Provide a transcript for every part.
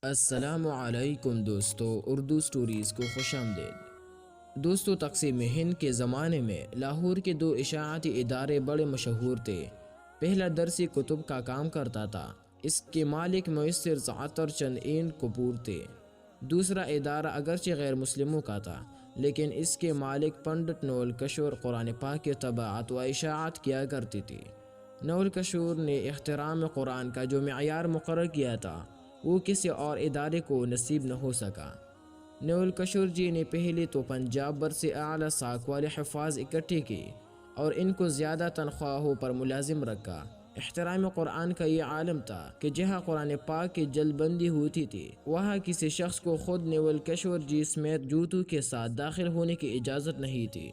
السلام علیکم دوستو، اردو سٹوریز کو خوش آمدید۔ دوستو، تقسیم ہند کے زمانے میں لاہور کے دو اشاعتی ادارے بڑے مشہور تھے۔ پہلا درسی کتب کا کام کرتا تھا، اس کے مالک میسر زعتر چند کپور تھے۔ دوسرا ادارہ اگرچہ غیر مسلموں کا تھا، لیکن اس کے مالک پنڈت نول کشور قرآن پاک کی طباعت و اشاعت کیا کرتی تھی۔ نول کشور نے احترام قرآن کا جو معیار مقرر کیا تھا، وہ کسی اور ادارے کو نصیب نہ ہو سکا۔ نول کشور جی نے پہلے تو پنجاب بھر سے اعلیٰ ساکھ والے حفاظ اکٹھے کی اور ان کو زیادہ تنخواہوں پر ملازم رکھا۔ احترام قرآن کا یہ عالم تھا کہ جہاں قرآن پاک کی جلد بندی ہوتی تھی، وہاں کسی شخص کو خود نول کشور جی سمیت جوتوں کے ساتھ داخل ہونے کی اجازت نہیں تھی۔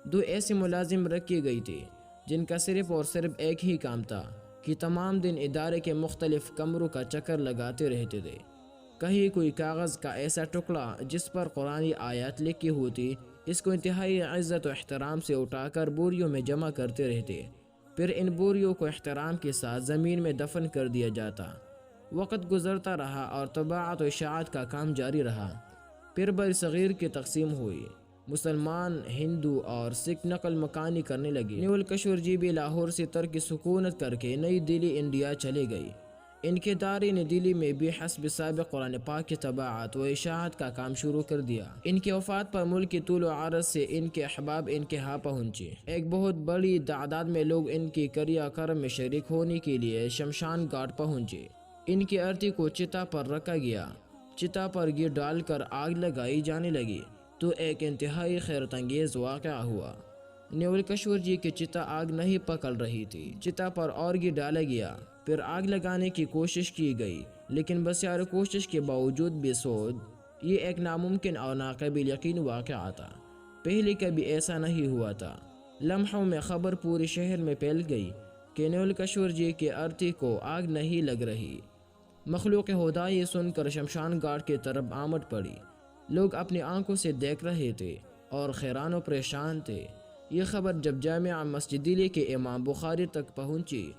دو ایسے ملازم رکھی گئی تھی جن کا صرف اور صرف ایک ہی کام تھا کہ تمام دن ادارے کے مختلف کمروں کا چکر لگاتے رہتے تھے۔ کہیں کوئی کاغذ کا ایسا ٹکڑا جس پر قرآنی آیات لکھی ہوتی، اس کو انتہائی عزت و احترام سے اٹھا کر بوریوں میں جمع کرتے رہتے، پھر ان بوریوں کو احترام کے ساتھ زمین میں دفن کر دیا جاتا۔ وقت گزرتا رہا اور طباعت و اشاعت کا کام جاری رہا۔ پھر برصغیر کی تقسیم ہوئی، مسلمان، ہندو اور سکھ نقل مکانی کرنے لگے۔ نول کشور جی بھی لاہور سے ترک سکونت کر کے نئی دہلی انڈیا چلے گئی۔ ان کے دارے نے دلی میں بھی حسب سابق قرآن پاک کی طباعت و اشاعت کا کام شروع کر دیا۔ ان کی وفات پر ملک کی طول و عرض سے ان کے احباب ان کے ہاں پہنچے۔ ایک بہت بڑی تعداد میں لوگ ان کی کریا کرم میں شریک ہونے کے لیے شمشان گھاٹ پہنچے۔ ان کی ارتھی کو چتا پر رکھا گیا۔ چتا پر گھی ڈال کر آگ لگائی جانے لگی تو ایک انتہائی حیرت انگیز واقعہ ہوا۔ نول کشور جی کی چتا آگ نہیں پکڑ رہی تھی۔ چتا پر اور گھی ڈالا گیا، پھر آگ لگانے کی کوشش کی گئی، لیکن بسیار کوشش کے باوجود بھی سود یہ ایک ناممکن اور ناقابل یقین واقعہ تھا۔ پہلے کبھی ایسا نہیں ہوا تھا۔ لمحوں میں خبر پورے شہر میں پھیل گئی کہ نول کشور جی کے ارتھی کو آگ نہیں لگ رہی۔ مخلوق خدا یہ سن کر شمشان گھاٹ کی طرف آمد پڑی۔ لوگ اپنی آنکھوں سے دیکھ رہے تھے اور حیران و پریشان تھے۔ یہ خبر جب جامع مسجد دلی کے امام بخاری تک پہنچی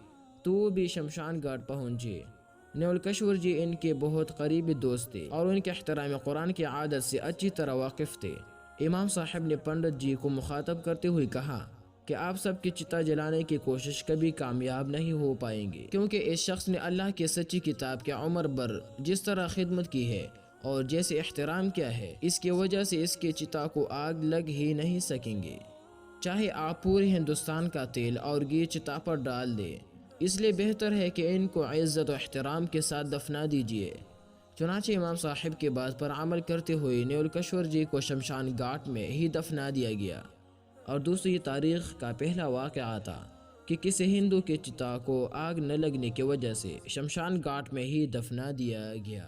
تو وہ بھی شمشان گھاٹ پہنچے۔ نول کشور جی ان کے بہت قریبی دوست تھے اور ان کے احترام قرآن کی عادت سے اچھی طرح واقف تھے۔ امام صاحب نے پنڈت جی کو مخاطب کرتے ہوئے کہا کہ آپ سب کی چتا جلانے کی کوشش کبھی کامیاب نہیں ہو پائیں گے، کیونکہ اس شخص نے اللہ کی سچی کتاب کے عمر بھر جس طرح خدمت کی ہے اور جیسے احترام کیا ہے، اس کی وجہ سے اس کے چتا کو آگ لگ ہی نہیں سکیں گے، چاہے آپ پورے ہندوستان کا تیل اور گھی چتا پر ڈال دیں۔ اس لیے بہتر ہے کہ ان کو عزت و احترام کے ساتھ دفنا دیجیے۔ چنانچہ امام صاحب کی بات پر عمل کرتے ہوئے نول کشور جی کو شمشان گھاٹ میں ہی دفنا دیا گیا۔ اور دوسری تاریخ کا پہلا واقعہ تھا کہ کسی ہندو کے چتا کو آگ نہ لگنے کی وجہ سے شمشان گھاٹ میں ہی دفنا دیا گیا۔